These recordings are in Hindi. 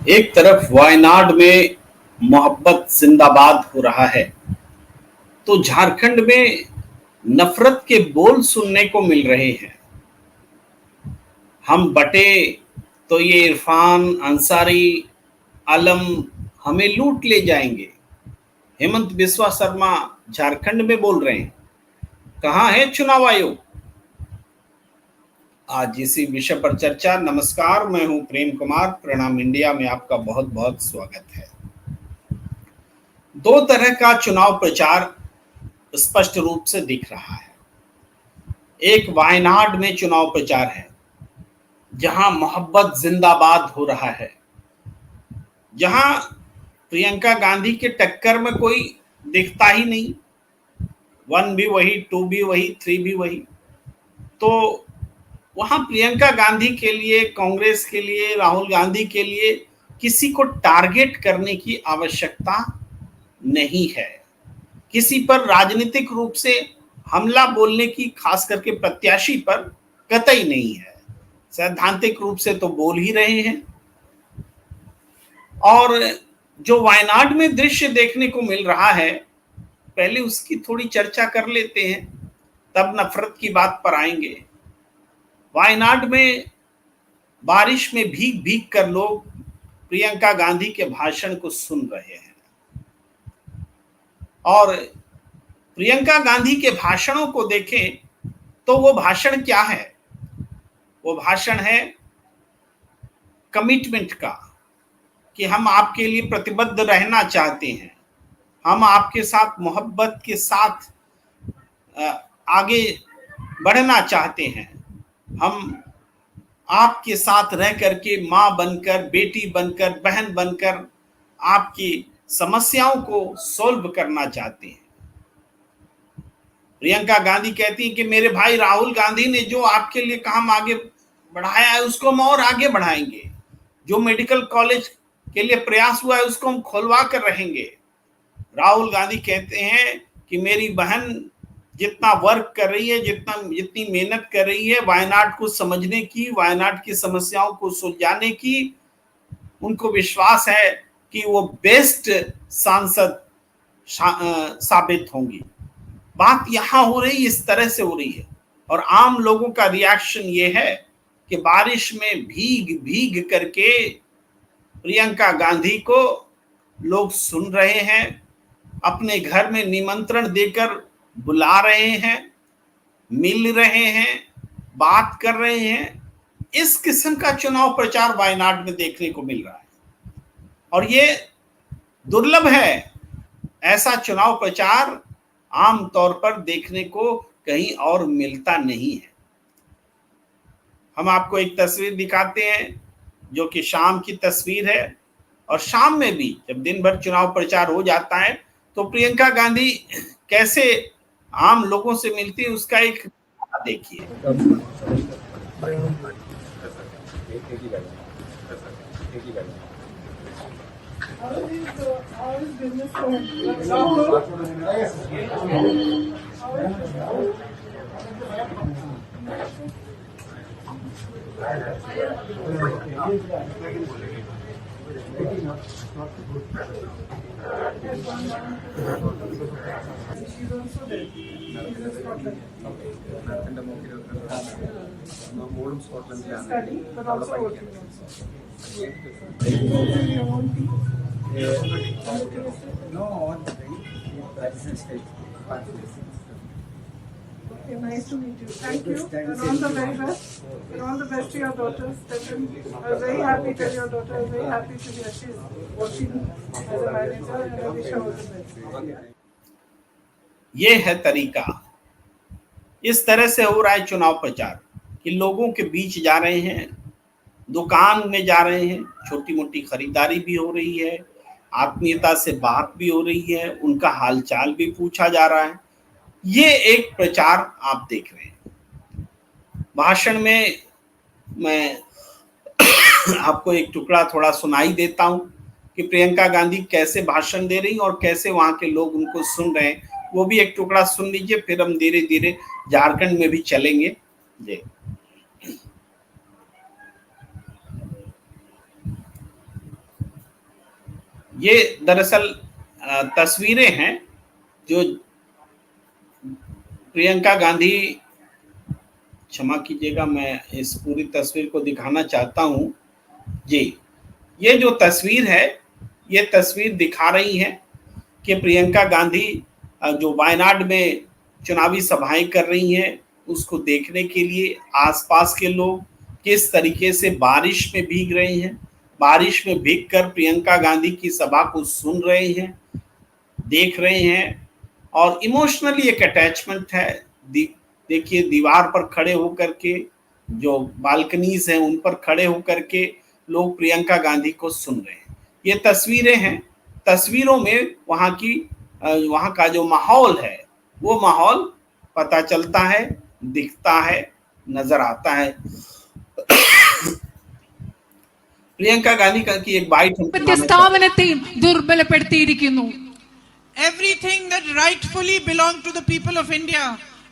एक तरफ वायनाड में मोहब्बत जिंदाबाद हो रहा है तो झारखंड में नफरत के बोल सुनने को मिल रहे हैं। हम बटे तो ये इरफान अंसारी आलम हमें लूट ले जाएंगे। हेमंत बिस्वा शर्मा झारखंड में बोल रहे हैं, कहाँ है चुनाव आयोग। आज इसी विषय पर चर्चा। नमस्कार, मैं हूं प्रेम कुमार। प्रणाम इंडिया में आपका बहुत बहुत स्वागत है। दो तरह का चुनाव प्रचार स्पष्ट रूप से दिख रहा है। एक वायनाड में चुनाव प्रचार है जहां मोहब्बत जिंदाबाद हो रहा है, जहां प्रियंका गांधी के टक्कर में कोई दिखता ही नहीं। 1 भी वही, 2 भी वही, 3 भी वही। तो वहां प्रियंका गांधी के लिए, कांग्रेस के लिए, राहुल गांधी के लिए किसी को टारगेट करने की आवश्यकता नहीं है। किसी पर राजनीतिक रूप से हमला बोलने की, खास करके प्रत्याशी पर, कतई नहीं है। सैद्धांतिक रूप से तो बोल ही रहे हैं। और जो वायनाड में दृश्य देखने को मिल रहा है, पहले उसकी थोड़ी चर्चा कर लेते हैं, तब नफरत की बात पर आएंगे। वायनाड में बारिश में भीग भीग कर लोग प्रियंका गांधी के भाषण को सुन रहे हैं। और प्रियंका गांधी के भाषणों को देखें तो वो भाषण क्या है? वो भाषण है कमिटमेंट का, कि हम आपके लिए प्रतिबद्ध रहना चाहते हैं, हम आपके साथ मोहब्बत के साथ आगे बढ़ना चाहते हैं, हम आपके साथ रह करके माँ बनकर, बेटी बनकर, बहन बनकर आपकी समस्याओं को सॉल्व करना चाहते हैं। प्रियंका गांधी कहती है कि मेरे भाई राहुल गांधी ने जो आपके लिए काम आगे बढ़ाया है उसको हम और आगे बढ़ाएंगे। जो मेडिकल कॉलेज के लिए प्रयास हुआ है उसको हम खोलवा कर रहेंगे। राहुल गांधी कहते हैं कि मेरी बहन जितना वर्क कर रही है, जितनी मेहनत कर रही है वायनाड को समझने की, वायनाड की समस्याओं को सुलझाने की, उनको विश्वास है कि वो बेस्ट सांसद साबित होंगी। बात यहां हो रही, इस तरह से हो रही है। और आम लोगों का रिएक्शन ये है कि बारिश में भीग भीग करके प्रियंका गांधी को लोग सुन रहे हैं, अपने घर में निमंत्रण देकर बुला रहे हैं, मिल रहे हैं, बात कर रहे हैं। इस किस्म का चुनाव प्रचार वायनाड में देखने को मिल रहा है और ये दुर्लभ है। ऐसा चुनाव प्रचार आम तौर पर देखने को कहीं और मिलता नहीं है। हम आपको एक तस्वीर दिखाते हैं जो कि शाम की तस्वीर है। और शाम में भी जब दिन भर चुनाव प्रचार हो जाता है तो प्रियंका गांधी कैसे आम लोगों से मिलती है, उसका एक देखिए। Okay, nice to meet you. Thank you. And all the very best. And all the best to your daughter, Stefan. I was very happy that your daughter is very happy to hear she's working as a manager, and I wish her all the best. ये है तरीका। इस तरह से हो रहा है चुनाव प्रचार कि लोगों के बीच जा रहे हैं, दुकान में जा रहे हैं, छोटी मोटी खरीदारी भी हो रही है, आत्मीयता से बात भी हो रही है, उनका हालचाल भी पूछा जा रहा है। ये एक प्रचार आप देख रहे हैं। भाषण में मैं आपको एक टुकड़ा थोड़ा सुनाई देता हूं कि प्रियंका गांधी कैसे भाषण दे रही और कैसे वहां के लोग उनको सुन रहे हैं। वो भी एक टुकड़ा सुन लीजिए, फिर हम धीरे धीरे झारखंड में भी चलेंगे। जी। ये दरअसल तस्वीरें हैं जो प्रियंका गांधी, क्षमा कीजिएगा मैं इस पूरी तस्वीर को दिखाना चाहता हूं जी। ये जो तस्वीर है, ये तस्वीर दिखा रही है कि प्रियंका गांधी जो वायनाड में चुनावी सभाएं कर रही हैं, उसको देखने के लिए आसपास के लोग किस तरीके से बारिश में भीग रहे हैं, बारिश में भीगकर प्रियंका गांधी की सभा को सुन रहे हैं, देख रहे हैं, और इमोशनली एक अटैचमेंट है। देखिए दीवार पर खड़े होकर के, जो बालकनीज हैं उन पर खड़े होकर के लोग प्रियंका गांधी को सुन रहे हैं। ये तस्वीरें हैं, तस्वीरों में वहाँ का जो माहौल है वो माहौल पता चलता है, दिखता है, नजर आता है। प्रियंका गांधी की एक bite Everything that rightfully belonged to the people of India,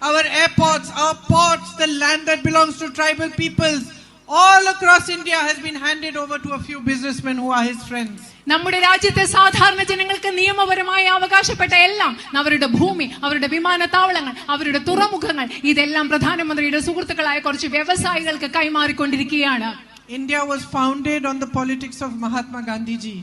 our airports, our ports, the land that belongs to tribal peoples, all across India has been handed over to a few businessmen who are his friends. നമ്മുടെ രാജ്യത്തെ സാധാരണ ജനങ്ങൾക്ക് നിയമപരമായി അവകാശപ്പെട്ട എല്ലാം, അവരുടെ ഭൂമി, അവരുടെ വിമാനത്താവളങ്ങൾ, അവരുടെ തുറമുഖങ്ങൾ, ഇതെല്ലാം പ്രധാനമന്ത്രിയുടെ സുഹൃത്തുക്കളായ കുറച്ച് വ്യവസായികൾക്ക് കൈമാറിക്കൊണ്ടിരിക്കുകയാണ്. India was founded on the politics of Mahatma Gandhi ji.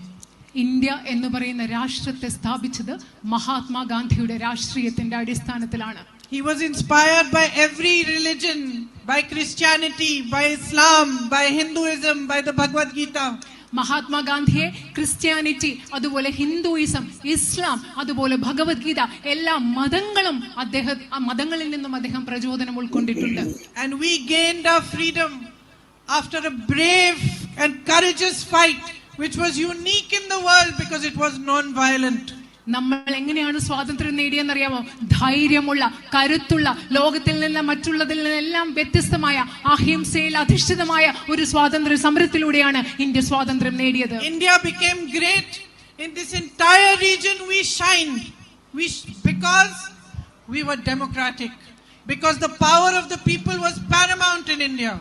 India എന്ന് പറയുന്ന രാഷ്ട്രത്തെ സ്ഥാപിച്ചത് മഹാത്മാഗാന്ധിയുടെ രാഷ്ട്രീയത്തിന്റെ അടിസ്ഥാനത്തിലാണ്. He was inspired by every religion, by Christianity, by Islam, by Hinduism, by the Bhagavad Gita. മഹാത്മാഗാന്ധിയെ ക്രിസ്ത്യാനിറ്റി, അതുപോലെ ഹിന്ദുയിസം, ഇസ്ലാം, അതുപോലെ ഭഗവത്ഗീത, എല്ലാ മതങ്ങളിൽ നിന്നും അദ്ദേഹം പ്രചോദനം ഉൾക്കൊണ്ടിട്ടുണ്ട്. And we gained our freedom after a brave and courageous fight which was unique in the world because it was non-violent. നമ്മൾ എങ്ങനെയാണ് സ്വാതന്ത്ര്യം നേടിയെന്നറിയാമോ? ധൈര്യമുള്ള, കരുത്തുള്ള, ലോകത്തിൽ നിന്ന് മറ്റുള്ളതിൽ നിന്നെല്ലാം വ്യത്യസ്തമായ, അഹിംസയിൽ അധിഷ്ഠിതമായ ഒരു സ്വാതന്ത്ര്യ സമരത്തിലൂടെയാണ് ഇന്ത്യ സ്വാതന്ത്ര്യം നേടിയത്. India became great in this entire region. We shined because we were democratic, because the power of the people was paramount in India.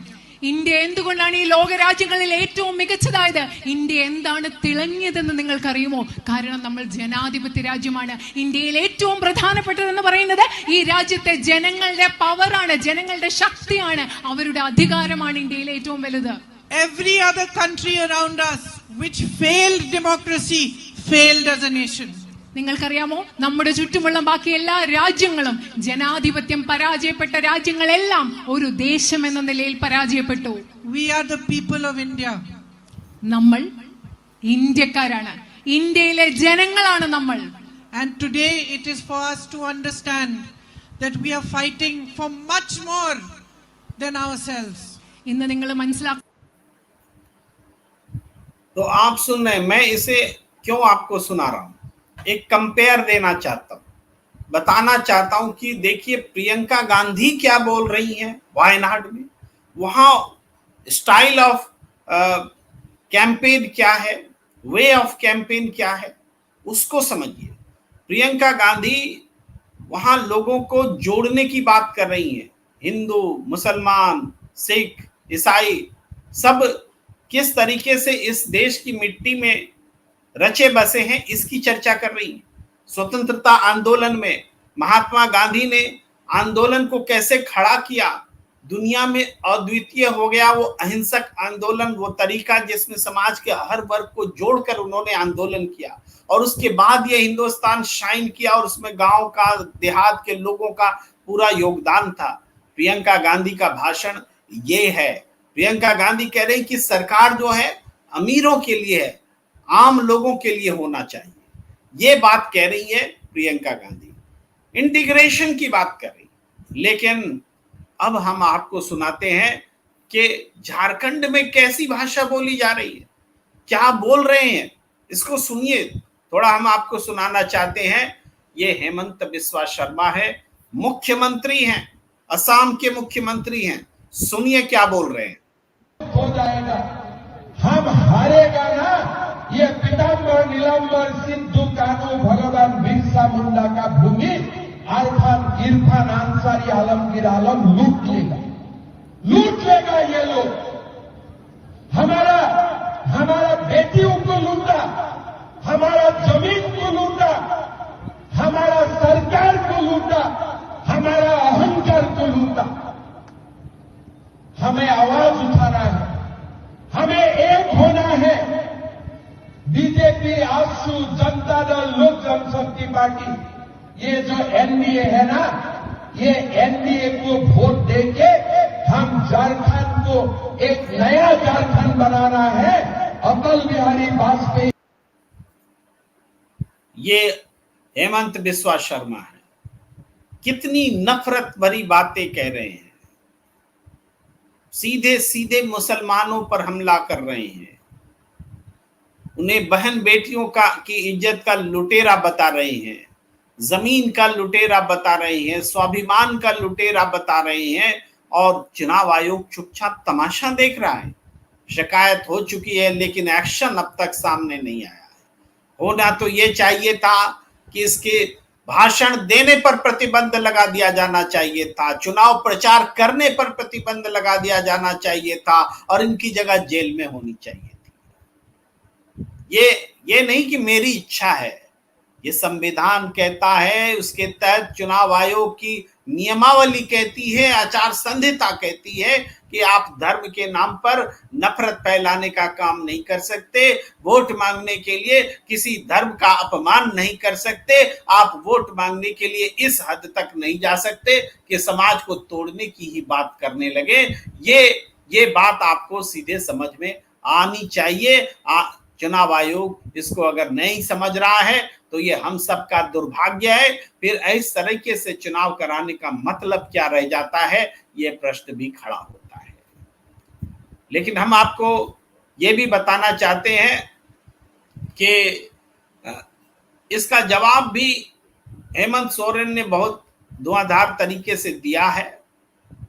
India എന്തുകൊണ്ടാണ് ഈ ലോകരാജ്യങ്ങളിൽ ഏറ്റവും മികച്ചതായത്? ഇന്ത്യ എന്താണ് തിളങ്ങിയതെന്ന് നിങ്ങൾക്കറിയുമോ? കാരണം നമ്മൾ ജനാധിപത്യ രാജ്യമാണ്. ഇന്ത്യയിൽ ഏറ്റവും പ്രധാനപ്പെട്ടതെന്ന് പറയുന്നത് ഈ രാജ്യത്തെ ജനങ്ങളുടെ പവറാണ്, ജനങ്ങളുടെ ശക്തിയാണ്, അവരുടെ അധികാരമാണ് ഇന്ത്യയിൽ ഏറ്റവും വലുത്. Every other country around us which failed democracy failed as a nation. നിങ്ങൾക്കറിയാമോ, നമ്മുടെ ചുറ്റുമുള്ള ബാക്കി എല്ലാ രാജ്യങ്ങളും ജനാധിപത്യം പരാജയപ്പെട്ട രാജ്യങ്ങളെല്ലാം ഒരു ദേശം എന്ന നിലയിൽ പരാജയപ്പെട്ടു. We are the people of India. നമ്മൾ ഇന്ത്യക്കാരാണ്, ഇന്ത്യയിലെ ജനങ്ങളാണ് നമ്മൾ. And today it is for us to understand that we are fighting for much more than ourselves. ഇന്ന് നിങ്ങൾ മനസ്സിലാക്കുക. तो आप सुन रहे हैं, मैं इसे क्यों आपको सुना रहा हूं? एक कंपेयर देना चाहता हूं, बताना चाहता हूं कि देखिए प्रियंका गांधी क्या बोल रही हैं वायनाड में, वहां स्टाइल ऑफ कैंपेन क्या है, वे ऑफ कैंपेन क्या है, उसको समझिए। प्रियंका गांधी वहां लोगों को जोड़ने की बात कर रही हैं। हिंदू, मुसलमान, सिख, ईसाई सब किस तरीके से इस देश की मिट्टी में रचे बसे हैं, इसकी चर्चा कर रही है। स्वतंत्रता आंदोलन में महात्मा गांधी ने आंदोलन को कैसे खड़ा किया, दुनिया में अद्वितीय हो गया वो अहिंसक आंदोलन, वो तरीका जिसमें समाज के हर वर्ग को जोड़कर उन्होंने आंदोलन किया, और उसके बाद ये हिंदुस्तान शाइन किया, और उसमें गांव का, देहात के लोगों का पूरा योगदान था। प्रियंका गांधी का भाषण ये है। प्रियंका गांधी कह रही कि सरकार जो है अमीरों के लिए है, आम लोगों के लिए होना चाहिए, ये बात कह रही है प्रियंका गांधी। इंटीग्रेशन की बात कर रही। लेकिन अब हम आपको सुनाते हैं कि झारखंड में कैसी भाषा बोली जा रही है, क्या बोल रहे हैं, इसको सुनिए। थोड़ा हम आपको सुनाना चाहते हैं। ये हेमंत बिस्वा शर्मा है, मुख्यमंत्री हैं, असम के मुख्यमंत्री हैं। सुनिए क्या बोल रहे हैं। हो जाएगा, हम हारेगा ना, ये पीताम्बर नीलांबर सिद्धू कानू भगवान बिरसा मुंडा का भूमि इरफान अंसारी आलमगीर आलम लूट लेगा ये लोग। हमारा बेटियों को लूटा, हमारा जमीन को लूटा, हमारा सरकार को लूटा, हमारा अहंकार को लूटा। हमें आवाज उठाना है, हमें एक होना है। बीजेपी, आजसू, जनता दल, लोक जनशक्ति पार्टी, ये जो एनडीए है ना, ये एनडीए को वोट देके हम झारखंड को एक नया झारखंड बनाना है। अटल बिहारी वाजपेयी, ये हेमंत बिस्वा शर्मा है, कितनी नफरत भरी बातें कह रहे हैं, सीधे सीधे मुसलमानों पर हमला कर रहे हैं, उन्हें बहन बेटियों की इज्जत का लुटेरा बता रहे हैं, जमीन का लुटेरा बता रहे हैं, स्वाभिमान का लुटेरा बता रहे हैं, और चुनाव आयोग चुपचाप तमाशा देख रहा है। शिकायत हो चुकी है लेकिन एक्शन अब तक सामने नहीं आया है। होना तो ये चाहिए था कि इसके भाषण देने पर प्रतिबंध लगा दिया जाना चाहिए था, चुनाव प्रचार करने पर प्रतिबंध लगा दिया जाना चाहिए था, और इनकी जगह जेल में होनी चाहिए थी। ये नहीं कि मेरी इच्छा है, ये संविधान कहता है, उसके तहत चुनाव आयोग की नियमावली कहती है, आचार संहिता कहती है कि आप धर्म के नाम पर नफरत फैलाने का काम नहीं कर सकते, वोट मांगने के लिए किसी धर्म का अपमान नहीं कर सकते, आप वोट मांगने के लिए इस हद तक नहीं जा सकते कि समाज को तोड़ने की ही बात करने लगे। ये बात आपको सीधे समझ में आनी चाहिए। चुनाव आयोग इसको अगर नहीं समझ रहा है तो ये हम सबका दुर्भाग्य है। फिर इस तरीके से चुनाव कराने का मतलब क्या रह जाता है, ये प्रश्न भी खड़ा होता है। लेकिन हम आपको ये भी बताना चाहते हैं कि इसका जवाब भी हेमंत सोरेन ने बहुत धुआंधार तरीके से दिया है,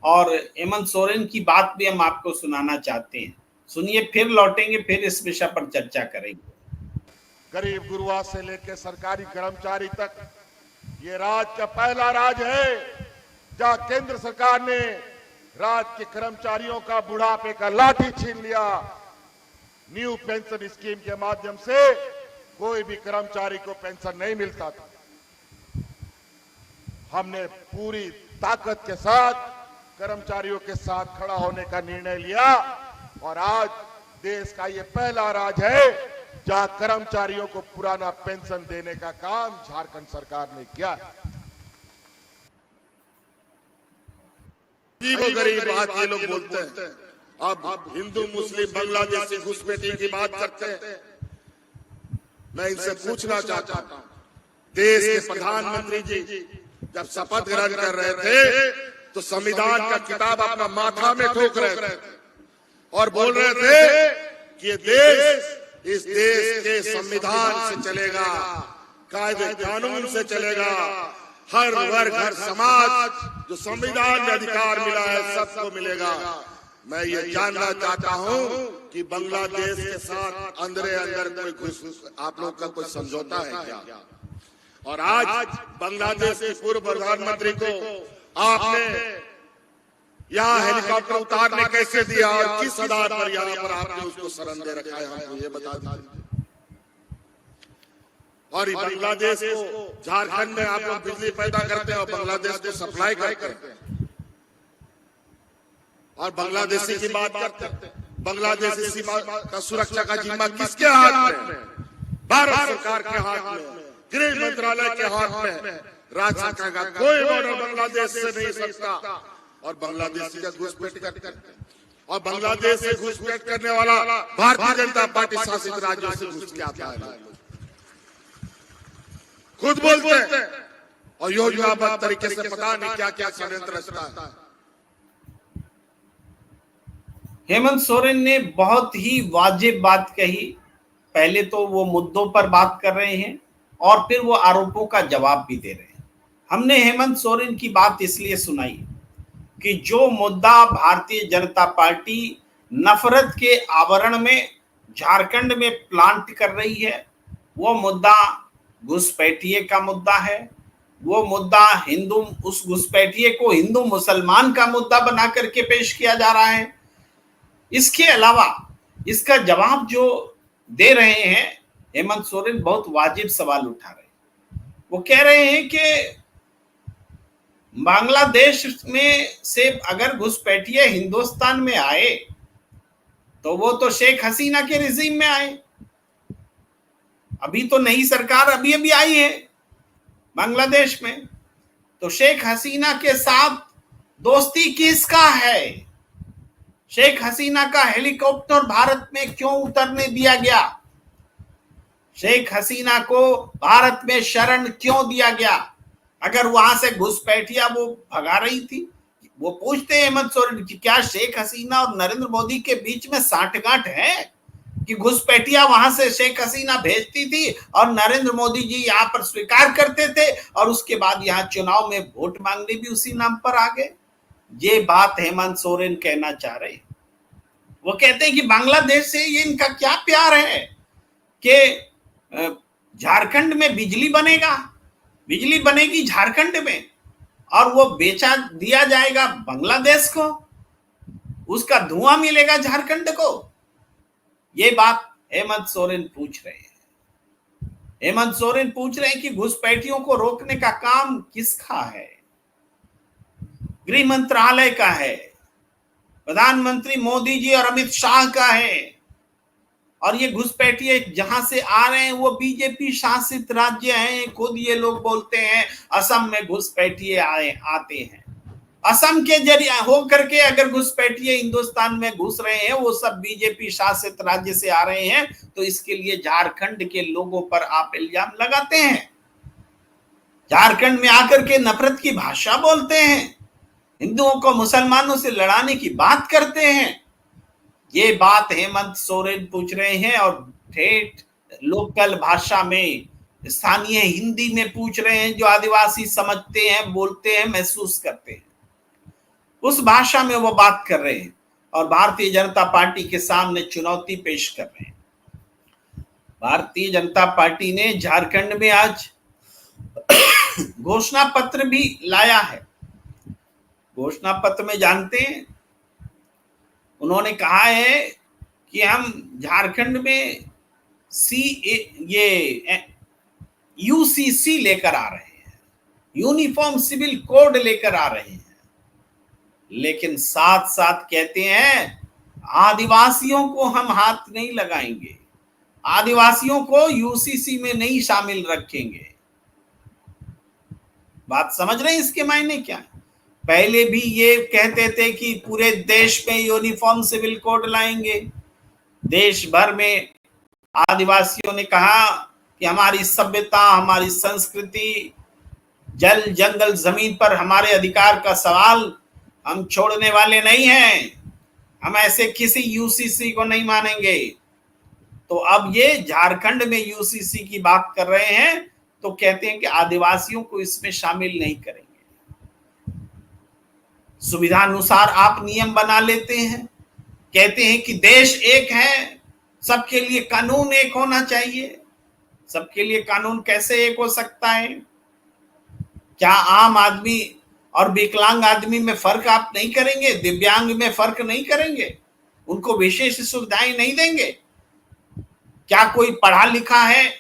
और हेमंत सोरेन की बात भी हम आपको सुनाना चाहते हैं। सुनिए, फिर लौटेंगे, फिर इस विषय पर चर्चा करेंगे। गरीब गुरुआ से लेकर सरकारी कर्मचारी तक ये राज्य का पहला राज्य है जहां केंद्र सरकार ने राज्य के कर्मचारियों का बुढ़ापे का लाठी छीन लिया। न्यू पेंशन स्कीम के माध्यम से कोई भी कर्मचारी को पेंशन नहीं मिलता था। हमने पूरी ताकत के साथ कर्मचारियों के साथ खड़ा होने का निर्णय लिया, और आज देश का ये पहला राज्य है जहां कर्मचारियों को पुराना पेंशन देने का काम झारखंड सरकार ने किया है। गरीब बात ये लोग बोलते हैं, अब हिंदू मुस्लिम बांग्लादेशी घुसपैठी की बात करते हैं। मैं इनसे पूछना चाहता हूं, देश के प्रधानमंत्री जी जब शपथ ग्रहण कर रहे थे तो संविधान का किताब अपना माथा में ठोक रहे थे और बोल रहे थे कि ये देश इस देश के संविधान से चलेगा, कायदे कानून से चलेगा, हर वर्ग हर समाज जो संविधान में अधिकार मिला है सबको मिलेगा। मैं ये जानना चाहता हूं कि बांग्लादेश के साथ अंदर कोई घुस आप लोग का कोई समझौता है क्या? और आज बांग्लादेश के पूर्व प्रधानमंत्री को आपने यहाँ हेलीकॉप्टर उतारने कैसे दिया और किस आधार पर यहाँ पर आपने उसको शरण दे रखा है, हमको ये बता दीजिए। और बांग्लादेश को झारखंड में आप लोग बिजली पैदा करते हैं और बांग्लादेश को सप्लाई करते हैं, और बांग्लादेशी की बात करते हैं। बांग्लादेशी सीमा का सुरक्षा का जिम्मा किसके हाथ में? भारत सरकार के हाथ में, गृह मंत्रालय के हाथ में। राज्य सरकार का कोई बॉर्डर बांग्लादेश से नहीं सकता, और बांग्लादेशी का घुसपैठ करते हैं, और बांग्लादेश से घुसपैठ करने वाला भारतीय जनता पार्टी शासित राज्यों से घुस के आता है, खुद बोलते हैं, और योजनाबद्ध तरीके से पता नहीं क्या क्या षड्यंत्र रचता है। हेमंत सोरेन ने बहुत ही वाजिब बात कही। पहले तो वो मुद्दों पर बात कर रहे हैं और फिर वो आरोपों का जवाब भी दे रहे हैं। हमने हेमंत सोरेन की बात इसलिए सुनाई कि जो मुद्दा भारतीय जनता पार्टी नफरत के आवरण में झारखंड में प्लांट कर रही है, वो मुद्दा घुसपैठिए का मुद्दा है। वो मुद्दा उस घुसपैठिए को हिंदू मुसलमान का मुद्दा बना करके पेश किया जा रहा है। इसके अलावा इसका जवाब जो दे रहे हैं हेमंत सोरेन बहुत वाजिब सवाल उठा रहे हैं। वो कह रहे हैं कि बांग्लादेश में से अगर घुसपैठिए हिंदुस्तान में आए तो वो तो शेख हसीना के रिजीम में आए। अभी तो नई सरकार अभी अभी आई है बांग्लादेश में, तो शेख हसीना के साथ दोस्ती किसका है? शेख हसीना का हेलीकॉप्टर भारत में क्यों उतरने दिया गया? शेख हसीना को भारत में शरण क्यों दिया गया? अगर वहां से घुसपैठिया वो भगा रही थी, वो पूछते हैं हेमंत सोरेन कि क्या शेख हसीना और नरेंद्र मोदी के बीच में साठगांठ है कि घुसपैठिया वहां से शेख हसीना भेजती थी और नरेंद्र मोदी जी यहाँ पर स्वीकार करते थे और उसके बाद यहाँ चुनाव में वोट मांगने भी उसी नाम पर आ गए। ये बात हेमंत सोरेन कहना चाह रहे हैं। वो कहते हैं कि बांग्लादेश से ये इनका क्या प्यार है कि झारखंड में बिजली बनेगा, बिजली बनेगी झारखंड में और वो बेचा दिया जाएगा बांग्लादेश को, उसका धुआं मिलेगा झारखंड को। ये बात हेमंत सोरेन पूछ रहे हैं। हेमंत सोरेन पूछ रहे हैं कि घुसपैठियों को रोकने का काम किसका है? गृह मंत्रालय का है, प्रधानमंत्री मोदी जी और अमित शाह का है। और ये घुसपैठिए जहां से आ रहे हैं वो बीजेपी शासित राज्य हैं। खुद ये लोग बोलते हैं असम में घुसपैठिए आते हैं। असम के जरिए होकर के अगर घुसपैठिए हिंदुस्तान में घुस रहे हैं, वो सब बीजेपी शासित राज्य से आ रहे हैं, तो इसके लिए झारखंड के लोगों पर आप इल्जाम लगाते हैं। झारखंड में आकर के नफरत की भाषा बोलते हैं, हिंदुओं को मुसलमानों से लड़ाने की बात करते हैं। ये बात हेमंत सोरेन पूछ रहे हैं और ठेठ लोकल भाषा में, स्थानीय हिंदी में पूछ रहे हैं, जो आदिवासी समझते हैं, बोलते हैं, महसूस करते हैं, उस भाषा में वो बात कर रहे हैं और भारतीय जनता पार्टी के सामने चुनौती पेश कर रहे हैं। भारतीय जनता पार्टी ने झारखंड में आज घोषणा पत्र भी लाया है। घोषणा पत्र में जानते हैं उन्होंने कहा है कि हम झारखंड में यूसीसी लेकर आ रहे हैं, यूनिफॉर्म सिविल कोड लेकर आ रहे हैं, लेकिन साथ साथ कहते हैं आदिवासियों को हम हाथ नहीं लगाएंगे, आदिवासियों को यूसीसी में नहीं शामिल रखेंगे। बात समझ रहे हैं इसके मायने क्या है? पहले भी ये कहते थे कि पूरे देश में यूनिफॉर्म सिविल कोड लाएंगे। देश भर में आदिवासियों ने कहा कि हमारी सभ्यता, हमारी संस्कृति, जल जंगल जमीन पर हमारे अधिकार का सवाल हम छोड़ने वाले नहीं हैं, हम ऐसे किसी यूसीसी को नहीं मानेंगे। तो अब ये झारखंड में यूसीसी की बात कर रहे हैं तो कहते हैं कि आदिवासियों को इसमें शामिल नहीं करेंगे। सुविधानुसार आप नियम बना लेते हैं, कहते हैं कि देश एक है, सबके लिए कानून एक होना चाहिए। सबके लिए कानून कैसे एक हो सकता है? क्या आम आदमी और विकलांग आदमी में फर्क आप नहीं करेंगे? दिव्यांग में फर्क नहीं करेंगे? उनको विशेष सुविधाएं नहीं देंगे? क्या कोई पढ़ा लिखा है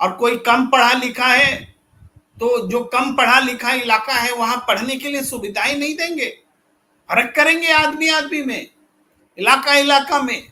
और कोई कम पढ़ा लिखा है, तो जो कम पढ़ा लिखा इलाका है वहां पढ़ने के लिए सुविधाएं नहीं देंगे? फर्क करेंगे आदमी आदमी में, इलाका इलाका में?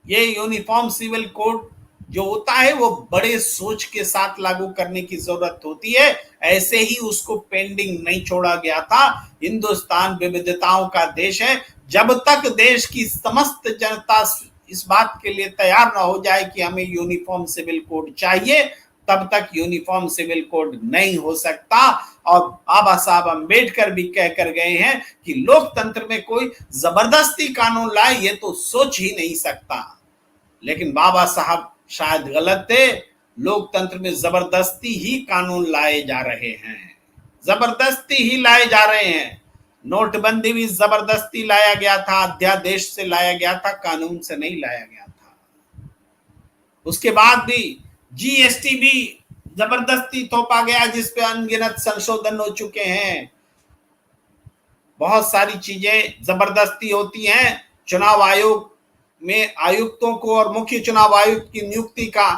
ये यूनिफॉर्म सिविल कोड जो होता है वो बड़े सोच के साथ लागू करने की जरूरत होती है। ऐसे ही उसको पेंडिंग नहीं छोड़ा गया था। हिंदुस्तान विविधताओं का देश है। जब तक देश की समस्त जनता इस बात के लिए तैयार ना हो जाए कि हमें यूनिफॉर्म सिविल कोड चाहिए, तब तक यूनिफॉर्म सिविल कोड नहीं हो सकता। और बाबा साहब अंबेडकर भी कहकर गए हैं कि लोकतंत्र में कोई जबरदस्ती कानून लाए ये तो सोच ही नहीं सकता। लेकिन बाबा साहब शायद गलत थे, लोकतंत्र में जबरदस्ती ही कानून लाए जा रहे हैं, जबरदस्ती ही लाए जा रहे हैं। नोटबंदी भी जबरदस्ती लाया गया था, अध्यादेश से लाया गया था, कानून से नहीं लाया गया था। उसके बाद भी जीएसटी भी जबरदस्ती थोपा गया, जिसपे अनगिनत संशोधन हो चुके हैं। बहुत सारी चीजें जबरदस्ती होती हैं। चुनाव आयोग में आयुक्तों को और मुख्य चुनाव आयुक्त की नियुक्ति का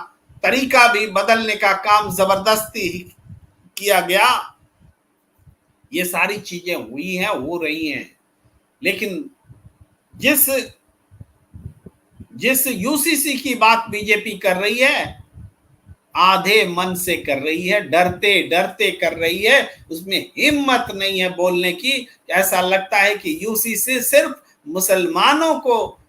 तरीका भी बदलने का काम जबरदस्ती किया गया। ये सारी चीजें हुई हैं, हो रही हैं, लेकिन जिस यूसीसी की बात बीजेपी कर रही है, आधे मन से कर रही है, डरते डरते कर रही है, उसमें हिम्मत नहीं है बोलने की। ऐसा लगता है कि यूसीसी सिर्फ मुसलमानों को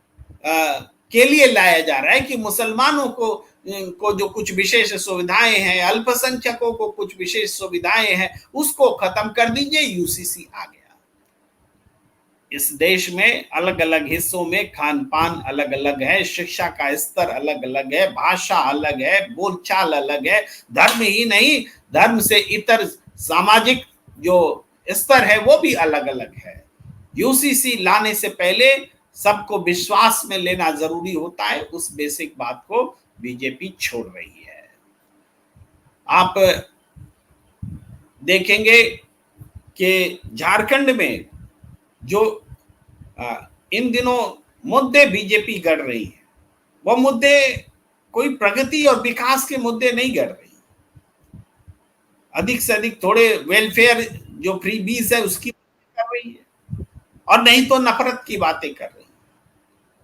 के लिए लाया जा रहा है, कि मुसलमानों को जो कुछ विशेष सुविधाएं हैं, अल्पसंख्यकों को कुछ विशेष सुविधाएं हैं, उसको खत्म कर दीजिए, यूसीसी आ गया। इस देश में अलग अलग हिस्सों में खान पान अलग अलग है, शिक्षा का स्तर अलग अलग है, भाषा अलग है, बोलचाल अलग है, धर्म ही नहीं, धर्म से इतर सामाजिक जो स्तर है वो भी अलग अलग है। यूसीसी लाने से पहले सबको विश्वास में लेना जरूरी होता है, उस बेसिक बात को बीजेपी छोड़ रही है। आप देखेंगे कि झारखंड में जो इन दिनों मुद्दे बीजेपी गढ़ रही है, वो मुद्दे कोई प्रगति और विकास के मुद्दे नहीं गढ़ रही। अधिक से अधिक थोड़े वेलफेयर जो फ्री बीज है उसकी कर रही है, और नहीं तो नफरत की बातें कर रही है।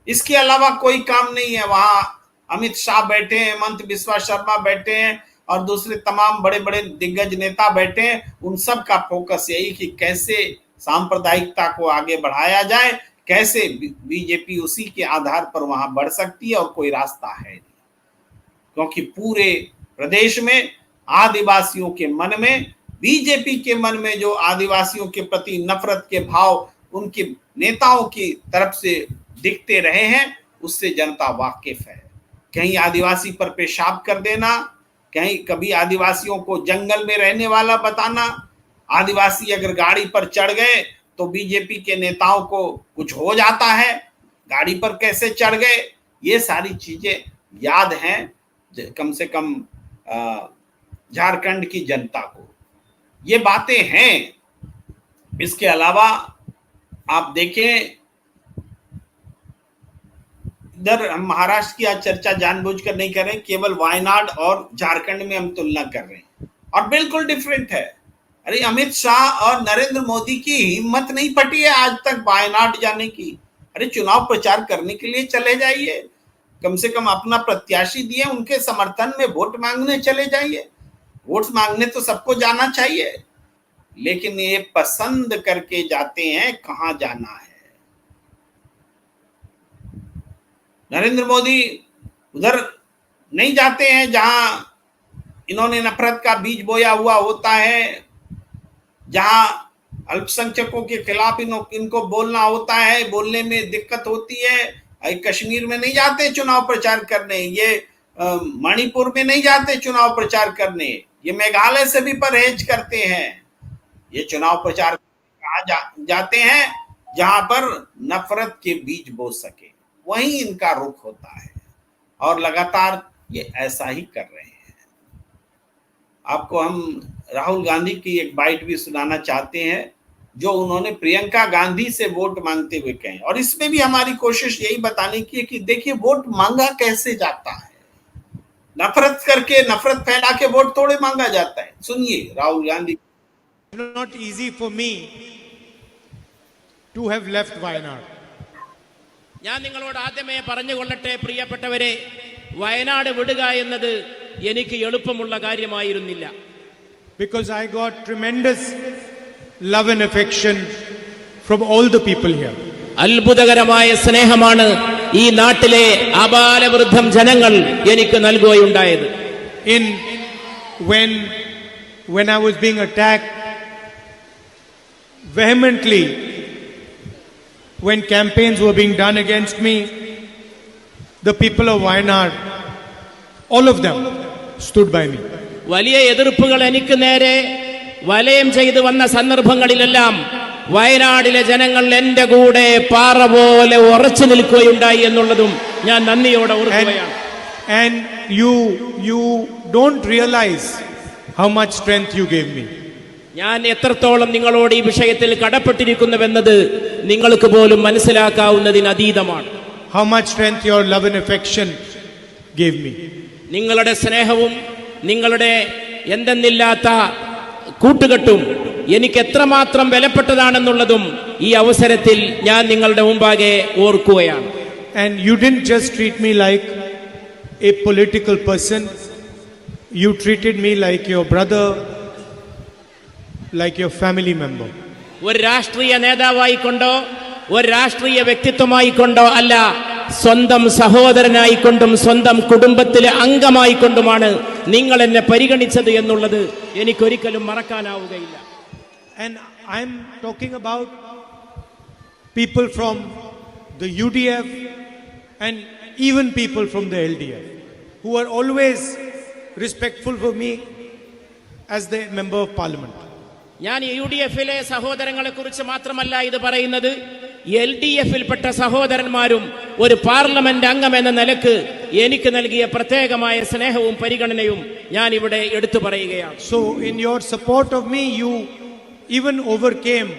इसके अलावा कोई काम नहीं है। वहां अमित शाह बैठे हैं, हेमंत बिस्वा शर्मा बैठे हैं, और दूसरे तमाम बड़े बड़े दिग्गज नेता बैठे हैं। उन सब का फोकस यही कि कैसे सांप्रदायिकता को आगे बढ़ाया जाए, कैसे बीजेपी उसी के आधार पर वहां बढ़ सकती है, और कोई रास्ता है नहीं। क्योंकि पूरे प्रदेश में आदिवासियों के मन में, बीजेपी के मन में जो आदिवासियों के प्रति नफरत के भाव उनके नेताओं की तरफ से दिखते रहे हैं, उससे जनता वाकिफ है। कहीं आदिवासी पर पेशाब कर देना, कहीं कभी आदिवासियों को जंगल में रहने वाला बताना, आदिवासी अगर गाड़ी पर चढ़ गए तो बीजेपी के नेताओं को कुछ हो जाता है, गाड़ी पर कैसे चढ़ गए, ये सारी चीजें याद हैं कम से कम झारखंड की जनता को, ये बातें हैं। इसके अलावा आप देखें, इधर हम महाराष्ट्र की आज चर्चा जानबूझकर नहीं कर रहे, केवल वायनाड और झारखंड में हम तुलना कर रहे हैं, और बिल्कुल डिफरेंट है। अरे अमित शाह और नरेंद्र मोदी की हिम्मत नहीं पटी है आज तक वायनाड जाने की। अरे चुनाव प्रचार करने के लिए चले जाइए, कम से कम अपना प्रत्याशी दिए, उनके समर्थन में वोट मांगने चले जाइए। वोट मांगने तो सबको जाना चाहिए, लेकिन ये पसंद करके जाते हैं कहां जाना है। नरेंद्र मोदी उधर नहीं जाते हैं जहां इन्होंने नफरत का बीज बोया हुआ होता है, जहां अल्पसंख्यकों के खिलाफ इनको बोलना होता है, बोलने में दिक्कत होती है। कश्मीर में नहीं जाते चुनाव प्रचार करने, ये मणिपुर में नहीं जाते चुनाव प्रचार करने, ये मेघालय से भी परहेज करते हैं। ये चुनाव प्रचार कहां जाते हैं जहां पर नफरत के बीज बो सके, वहीं इनका रुख होता है, और लगातार ये ऐसा ही कर रहे हैं। आपको हम राहुल गांधी की एक बाइट भी सुनाना चाहते हैं, जो उन्होंने प्रियंका गांधी से वोट मांगते हुए कहे, और इसमें भी हमारी कोशिश यही बताने की है कि देखिए वोट मांगा कैसे जाता है। नफरत करके, नफरत फैला के वोट थोड़े मांगा जाता है। सुनिए Rahul Gandhi. Not easy for me to have left Wayanad. ഞാൻ നിങ്ങളോട് ആദ്യമേ പറഞ്ഞുകൊള്ളട്ടെ പ്രിയപ്പെട്ടവരെ, വയനാട് വിടുക എന്നത് എനിക്ക് എളുപ്പമുള്ള കാര്യമായിരുന്നില്ല. Because I got tremendous love and affection from all the people here. അത്ഭുതകരമായ സ്നേഹമാണ് ഈ നാട്ടിലെ ആബാലവൃദ്ധം ജനങ്ങൾ എനിക്ക് നൽകുകയുണ്ടായത്. When I was being attacked vehemently, when campaigns were being done against me, the people of Wayanad, all of them stood by me. വലിയ എതിർപ്പുകൾ എനിക്ക് നേരെ വലയം ചെയ്തു വന്ന സന്ദർഭങ്ങളിലെല്ലാം വയനാടിലെ ജനങ്ങൾ എന്റെ കൂടെ പാറ പോലെ ഉറച്ചു നിൽക്കുകയുണ്ടായി എന്നുള്ളതും ഞാൻ നന്ദിയോടെ ഓർക്കുകയാണ്. And you don't realize how much strength you gave me. ഞാൻ എത്രത്തോളം നിങ്ങളോട് ഈ വിഷയത്തിൽ കടപ്പെട്ടിരിക്കുന്നുവെന്നത് നിങ്ങൾക്ക് പോലും മനസ്സിലാക്കാവുന്നതിന് അതീതമാണ്. how much strength your love and affection gave me. നിങ്ങളുടെ സ്നേഹവും നിങ്ങളുടെ എന്തെന്നില്ലാത്ത കൂട്ടുകെട്ടും എനിക്ക് എത്രമാത്രം വിലപ്പെട്ടതാണെന്നുള്ളതും ഈ അവസരത്തിൽ ഞാൻ നിങ്ങളുടെ മുമ്പാകെ ഓർക്കുകയാണ്. And you didn't just treat me like a political person. You treated me like your brother, like your family member. ഒരു രാഷ്ട്രീയ നേതാവായിക്കൊണ്ടോ ഒരു രാഷ്ട്രീയ വ്യക്തിത്വമായിക്കൊണ്ടോ അല്ല, സ്വന്തം സഹോദരനായിക്കൊണ്ടും സ്വന്തം കുടുംബത്തിലെ അംഗമായിക്കൊണ്ടുമാണ് നിങ്ങൾ എന്നെ പരിഗണിച്ചത് എന്നുള്ളത് എനിക്കൊരിക്കലും മറക്കാനാവുകയില്ല. And I'm talking about people from the UDF and even people from the LDF who are always respectful for me as the member of parliament. ഞാൻ UDF-ലെ സഹോദരങ്ങളെ കുറിച്ച് മാത്രമല്ല ഇത് പറയുന്നത്, LDF-ൽപ്പെട്ട സഹോദരന്മാരും ഒരു പാർലമെന്റ് അംഗം എന്ന നിലക്ക് എനിക്ക് നൽകിയ പ്രത്യേകമായ സ്നേഹവും പരിഗണനയും ഞാൻ ഇവിടെ എടുത്തു പറയുകയാണ്. So in your support of me, you even overcame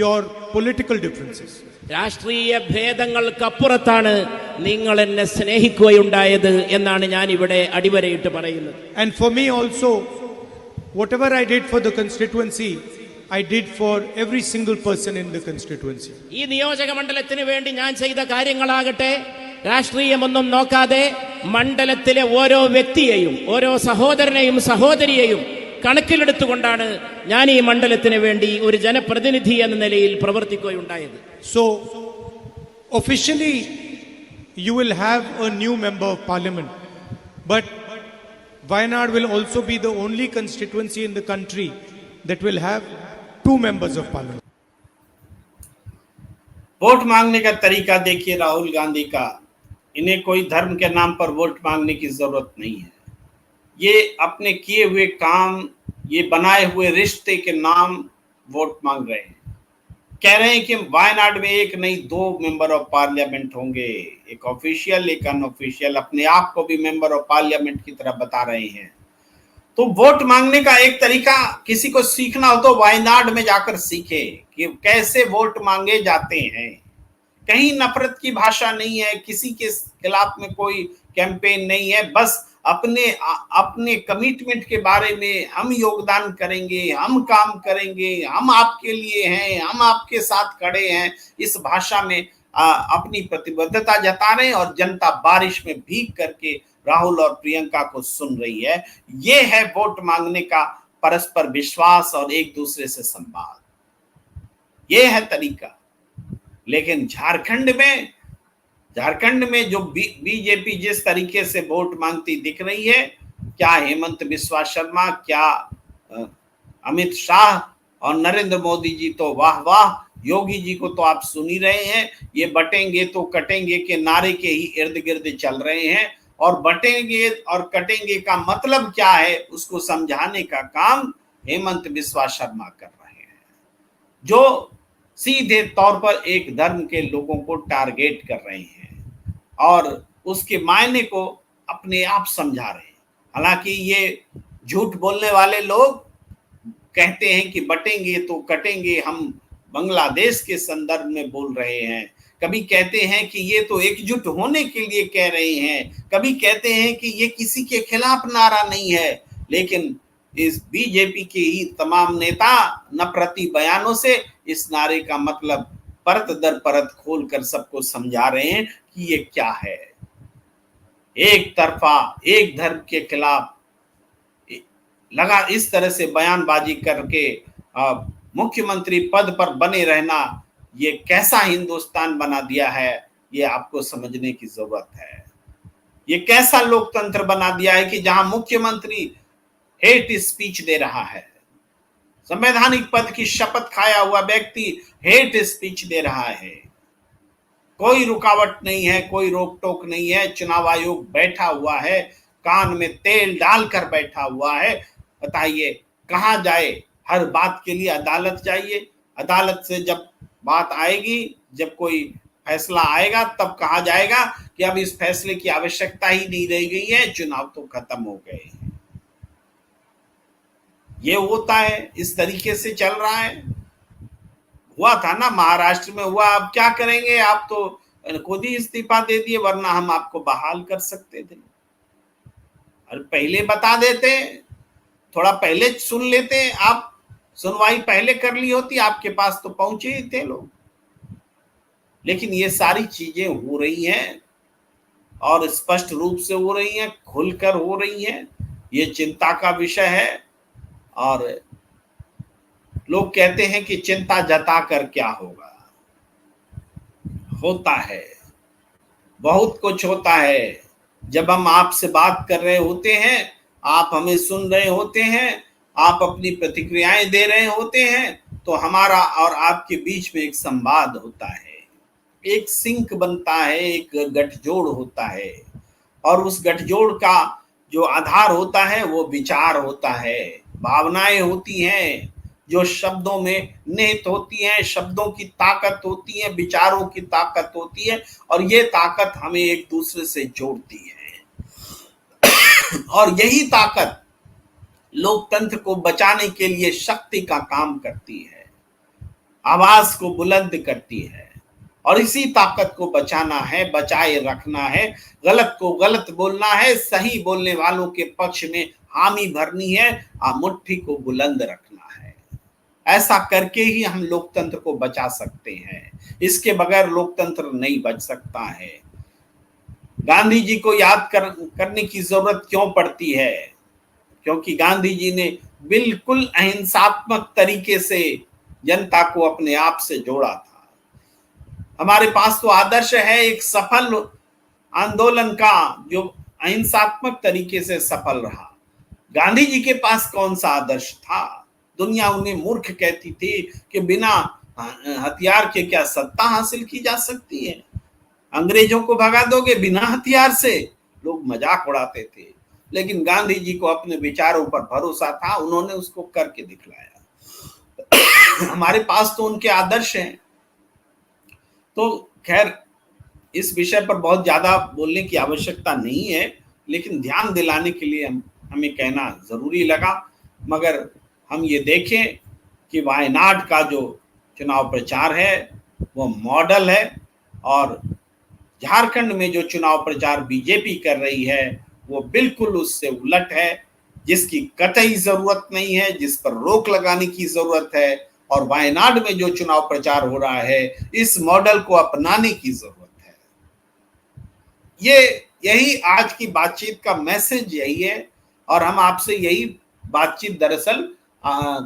your political differences. രാഷ്ട്രീയ ഭേദങ്ങൾക്കപ്പുറത്താണ് നിങ്ങൾ എന്നെ സ്നേഹിക്കുകയുണ്ടായത് എന്നാണ് ഞാൻ ഇവിടെ അടിവരയിട്ട് പറയുന്നത്. And for me also, whatever I did for the constituency, I did for every single person in the constituency. ഈ നിയോജക മണ്ഡലത്തിന് വേണ്ടി ഞാൻ ചെയ്ത കാര്യങ്ങളാകട്ടെ, രാഷ്ട്രീയമൊന്നും നോക്കാതെ മണ്ഡലത്തിലെ ഓരോ വ്യക്തിയെയും ഓരോ സഹോദരനെയും സഹോദരിയെയും കണക്കിലെടുത്തുകൊണ്ടാണ് ഞാൻ ഈ മണ്ഡലത്തിന് വേണ്ടി ഒരു ജനപ്രതിനിധി എന്ന നിലയിൽ പ്രവർത്തിക്കുകയുണ്ടായത്. So officially you will have a new member of parliament, but Wayanad will also be the only constituency in the country that will have 2 members of parliament. Vote मांगने का तरीका देखिए राहुल गांधी का, इन्हें कोई धर्म के नाम पर वोट मांगने की जरूरत नहीं है. ये अपने किए हुए काम, ये बनाए हुए रिश्ते के नाम वोट मांग रहे हैं. कह रहे हैं कि वायनाड में एक नहीं 2 मेंबर ऑफ पार्लियामेंट होंगे, एक ऑफिशियल एक अनऑफिशियल, अपने आप को भी मेंबर ऑफ पार्लियामेंट की तरह बता रहे हैं. तो वोट मांगने का एक तरीका, किसी को सीखना हो तो वायनाड में जाकर सीखे कि कैसे वोट मांगे जाते हैं. कहीं नफरत की भाषा नहीं है, किसी के खिलाफ में कोई कैंपेन नहीं है, बस अपने कमिटमेंट के बारे में, हम योगदान करेंगे, हम काम करेंगे, हम आपके लिए हैं, हम आपके साथ खड़े हैं, इस भाषा में अपनी प्रतिबद्धता जता रहे हैं. और जनता बारिश में भीग करके राहुल और प्रियंका को सुन रही है. ये है वोट मांगने का परस्पर विश्वास और एक दूसरे से संवाद, ये है तरीका. लेकिन झारखंड में जो बीजेपी जिस तरीके से वोट मांगती दिख रही है, क्या हेमंत बिस्वा शर्मा, क्या अमित शाह और नरेंद्र मोदी जी तो वाह वाह, योगी जी को तो आप सुन ही रहे हैं. ये बटेंगे तो कटेंगे के नारे के ही इर्द गिर्द चल रहे हैं. और बटेंगे और कटेंगे का मतलब क्या है, उसको समझाने का काम हेमंत बिस्वा शर्मा कर रहे हैं, जो सीधे तौर पर एक धर्म के लोगों को टारगेट कर रहे हैं और उसके मायने को अपने आप समझा रहे हैं. हालांकि ये झूठ बोलने वाले लोग कहते हैं कि बटेंगे तो कटेंगे, हम बांग्लादेश के संदर्भ में बोल रहे हैं. कभी कहते हैं कि ये तो एकजुट होने के लिए कह रहे हैं, कभी कहते हैं कि ये किसी के खिलाफ नारा नहीं है. लेकिन इस बीजेपी के ही तमाम नेता नफरती बयानों से इस नारे का मतलब परत दर परत खोलकर सबको समझा रहे हैं कि ये क्या है. एक तरफा एक धर्म के खिलाफ लगा इस तरह से बयानबाजी करके मुख्यमंत्री पद पर बने रहना, ये कैसा हिंदुस्तान बना दिया है, ये आपको समझने की जरूरत है. ये कैसा लोकतंत्र बना दिया है कि जहां मुख्यमंत्री हेट स्पीच दे रहा है, संवैधानिक पद की शपथ खाया हुआ व्यक्ति हेट स्पीच दे रहा है. कोई रुकावट नहीं है, कोई रोक टोक नहीं है. चुनाव आयोग बैठा हुआ है, कान में तेल डालकर बैठा हुआ है. बताइए कहां जाए? हर बात के लिए अदालत जाइए, अदालत से जब बात आएगी, जब कोई फैसला आएगा, तब कहा जाएगा कि अब इस फैसले की आवश्यकता ही नहीं रह गई है, चुनाव तो खत्म हो गए. ये होता है, इस तरीके से चल रहा है. हुआ था ना, महाराष्ट्र में हुआ. अब क्या करेंगे आप, तो खुद ही इस्तीफा दे दिए, वरना हम आपको बहाल कर सकते थे। और पहले बता देते, थोड़ा पहले सुन लेते, आप सुनवाई पहले कर ली होती, आपके पास तो पहुंचे ही थे लोग। लेकिन ये सारी चीजें हो रही हैं और स्पष्ट रूप से हो रही हैं, खुलकर हो रही हैं। ये चिंता का विषय है। और लोग कहते हैं कि चिंता जता कर क्या होगा, होता है, बहुत कुछ होता है। जब हम आपसे बात कर रहे होते हैं, आप हमें सुन रहे होते हैं, आप अपनी प्रतिक्रियाएं दे रहे होते हैं, तो हमारा और आपके बीच में एक संवाद होता है, एक सिंक बनता है, एक गठजोड़ होता है। और उस गठजोड़ का जो आधार होता है वो विचार होता है, भावनाएं होती हैं जो शब्दों में निहित होती हैं, शब्दों की ताकत होती है, विचारों की ताकत होती है। और ये ताकत हमें एक दूसरे से जोड़ती है। और यही ताकत लोकतंत्र को बचाने के लिए शक्ति का काम करती है, आवाज को बुलंद करती है। और इसी ताकत को बचाना है, बचाए रखना है, गलत को गलत बोलना है, सही बोलने वालों के पक्ष में हामी भरनी है, मुट्ठी को बुलंद रखना है। ऐसा करके ही हम लोकतंत्र को बचा सकते हैं। इसके बगैर लोकतंत्र नहीं बच सकता है। गांधी जी को याद करने की जरूरत क्यों पड़ती है? क्योंकि गांधी जी ने बिल्कुल अहिंसात्मक तरीके से जनता को अपने आप से जोड़ा था। हमारे पास तो आदर्श है एक सफल आंदोलन का जो अहिंसात्मक तरीके से सफल रहा। गांधी जी के पास कौन सा आदर्श था? दुनिया उन्हें मूर्ख कहती थी कि बिना हथियार के क्या सत्ता हासिल की जा सकती है? अंग्रेजों को भगा दोगे बिना हथियार से? लोग मजाक उड़ाते थे। लेकिन गांधी जी को अपने विचारों पर भरोसा था, उन्होंने उसको करके दिखलाया। हमारे पास तो उनके आदर्श हैं। तो खैर, इस विषय पर बहुत ज्यादा बोलने की आवश्यकता नहीं है, लेकिन ध्यान दिलाने के लिए हमें कहना जरूरी लगा। मगर हम ये देखें कि वायनाड का जो चुनाव प्रचार है वो मॉडल है, और झारखंड में जो चुनाव प्रचार बीजेपी कर रही है वो बिल्कुल उससे उलट है, जिसकी कतई जरूरत नहीं है, जिस पर रोक लगाने की जरूरत है। और वायनाड में जो चुनाव प्रचार हो रहा है, इस मॉडल को अपनाने की जरूरत है। यही आज की बातचीत का मैसेज यही है, और हम आपसे यही बातचीत दरअसल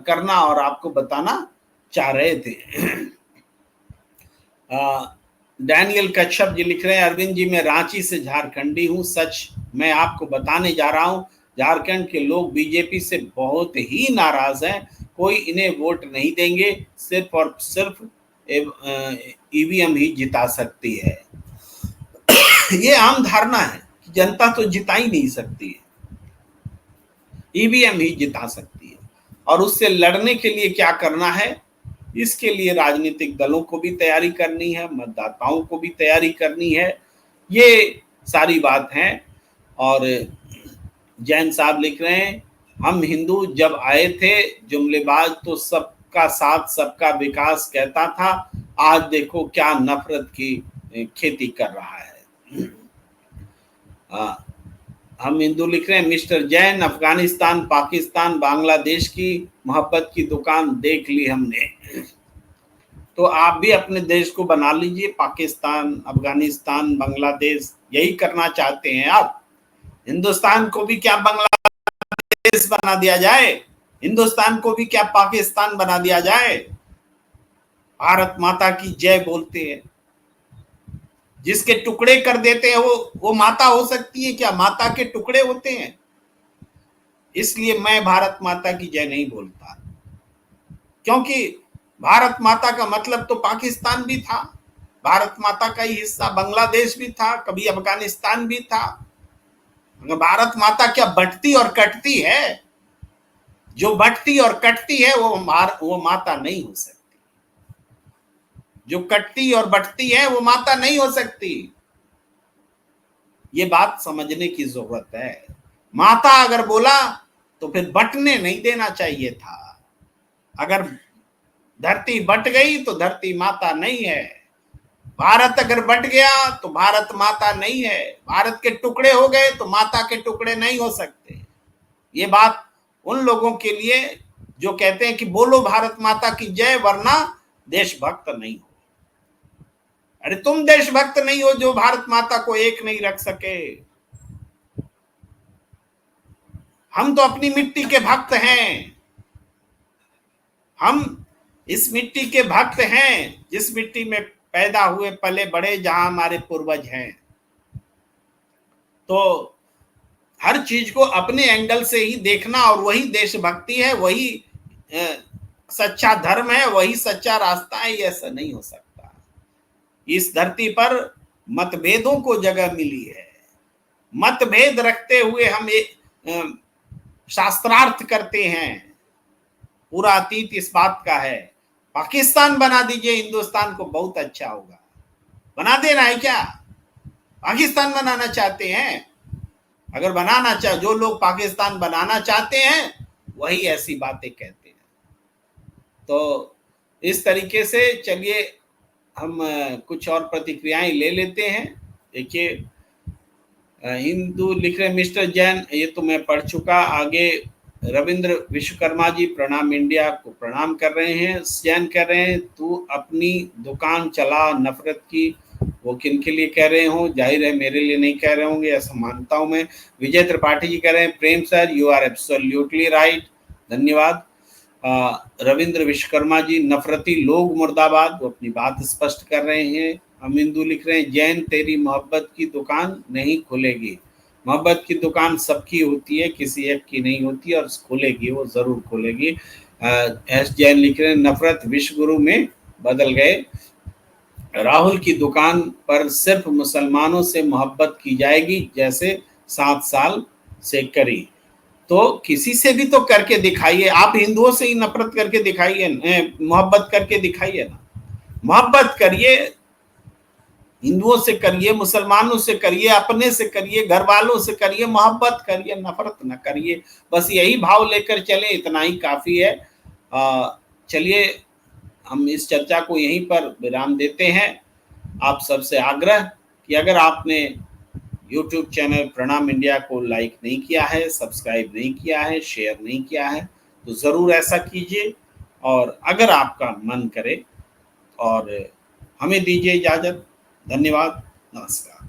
करना और आपको बताना चाह रहे थे। डैनियल कश्यप जी लिख रहे हैं, अरविंद जी मैं रांची से झारखंडी हूं। सच मैं आपको बताने जा रहा हूं, झारखंड के लोग बीजेपी से बहुत ही नाराज हैं। कोई इन्हें वोट नहीं देंगे, सिर्फ और सिर्फ ईवीएम ही जिता सकती है। ये आम धारणा है कि जनता तो जिता ही नहीं सकती है, ईवीएम ही जिता सकती है। और उससे लड़ने के लिए क्या करना है? इसके लिए राजनीतिक दलों को भी तैयारी करनी है, मतदाताओं को भी तैयारी करनी है। ये सारी बात है। और जैन साहब लिख रहे हैं, हम हिंदू जब आए थे जुमलेबाज तो सबका साथ सबका विकास कहता था, आज देखो क्या नफरत की खेती कर रहा है। हम हिंदू लिख रहे हैं, मिस्टर जैन अफगानिस्तान पाकिस्तान बांग्लादेश की मोहब्बत की दुकान देख ली हमने, तो आप भी अपने देश को बना लीजिए। पाकिस्तान अफगानिस्तान बांग्लादेश यही करना चाहते हैं आप? हिंदुस्तान को भी क्या बांग्लादेश बना दिया जाए? हिंदुस्तान को भी क्या पाकिस्तान बना दिया जाए? भारत माता की जय बोलते हैं, जिसके टुकड़े कर देते हैं वो माता हो सकती है क्या? माता के टुकड़े होते हैं। इसलिए मैं भारत माता की जय नहीं बोलता, क्योंकि भारत माता का मतलब तो पाकिस्तान भी था, भारत माता का ही हिस्सा बांग्लादेश भी था, कभी अफगानिस्तान भी था। भारत माता क्या बंटती और कटती है? जो बंटती और कटती है वो माता नहीं हो सकती। जो कटती और बंटती है वो माता नहीं हो सकती। ये बात समझने की जरूरत है। माता अगर बोला तो फिर बंटने नहीं देना चाहिए था। अगर धरती बंट गई तो धरती माता नहीं है। भारत अगर बट गया तो भारत माता नहीं है, भारत के टुकड़े हो गए तो माता के टुकड़े नहीं हो सकते। ये बात उन लोगों के लिए जो कहते हैं कि बोलो भारत माता की जय वरना देशभक्त नहीं हो। अरे तुम देशभक्त नहीं हो जो भारत माता को एक नहीं रख सके। हम तो अपनी मिट्टी के भक्त हैं, हम इस मिट्टी के भक्त हैं जिस मिट्टी में पैदा हुए पले बड़े, जहां हमारे पूर्वज हैं। तो हर चीज को अपने एंगल से ही देखना, और वही देशभक्ति है, वही सच्चा धर्म है, वही सच्चा रास्ता है। ये ऐसा नहीं हो सकता। इस धरती पर मतभेदों को जगह मिली है, मतभेद रखते हुए हम एक शास्त्रार्थ करते हैं। पूरा अतीत इस बात का है। पाकिस्तान बना दीजिए हिंदुस्तान को, बहुत अच्छा होगा। बना देना है क्या? पाकिस्तान बनाना चाहते हैं? अगर बनाना चाह, जो लोग पाकिस्तान बनाना चाहते हैं वही ऐसी बातें कहते हैं। तो इस तरीके से चलिए हम कुछ और प्रतिक्रियाएं ले लेते हैं। देखिए, हिंदू लिख रहे मिस्टर जैन, ये तो मैं पढ़ चुका। आगे रविंद्र विश्वकर्मा जी प्रणाम इंडिया को प्रणाम कर रहे हैं। जैन कह रहे हैं तू अपनी दुकान चला, नफरत की वो किन के लिए कह रहे हो, जाहिर है मेरे लिए नहीं कह रहे होंगे, ऐसा मानता हूं मैं। विजय त्रिपाठी जी कह रहे हैं Prem sir you are absolutely right, धन्यवाद। रविंद्र विश्वकर्मा जी नफरती लोग मुर्दाबाद, वो अपनी बात स्पष्ट कर रहे हैं। हम हिंदू लिख रहे हैं जैन तेरी मोहब्बत की दुकान नहीं खुलेगी। मोहब्बत की दुकान सबकी होती है, किसी एक की नहीं होती, और खुलेगी, वो जरूर खुलेगी। एस जैन लिख रहे हैं नफरत विश्व गुरु में बदल गए। राहुल की दुकान पर सिर्फ मुसलमानों से मोहब्बत की जाएगी जैसे 7 साल से करी। तो किसी से भी तो करके दिखाइए। आप हिंदुओं से ही नफरत करके दिखाइए, मोहब्बत करके दिखाइए ना। मोहब्बत करिए, हिंदुओं से करिए, मुसलमानों से करिए, अपने से करिए, घर वालों से करिए, मोहब्बत करिए, नफरत न करिए। बस यही भाव लेकर चले, इतना ही काफी है। चलिए हम इस चर्चा को यहीं पर विराम देते हैं। आप सबसे आग्रह कि अगर आपने YouTube चैनल प्रणाम इंडिया को लाइक नहीं किया है, सब्सक्राइब नहीं किया है, शेयर नहीं किया है, तो ज़रूर ऐसा कीजिए। और अगर आपका मन करे और हमें दीजिए इजाज़त। धन्यवाद, नमस्कार।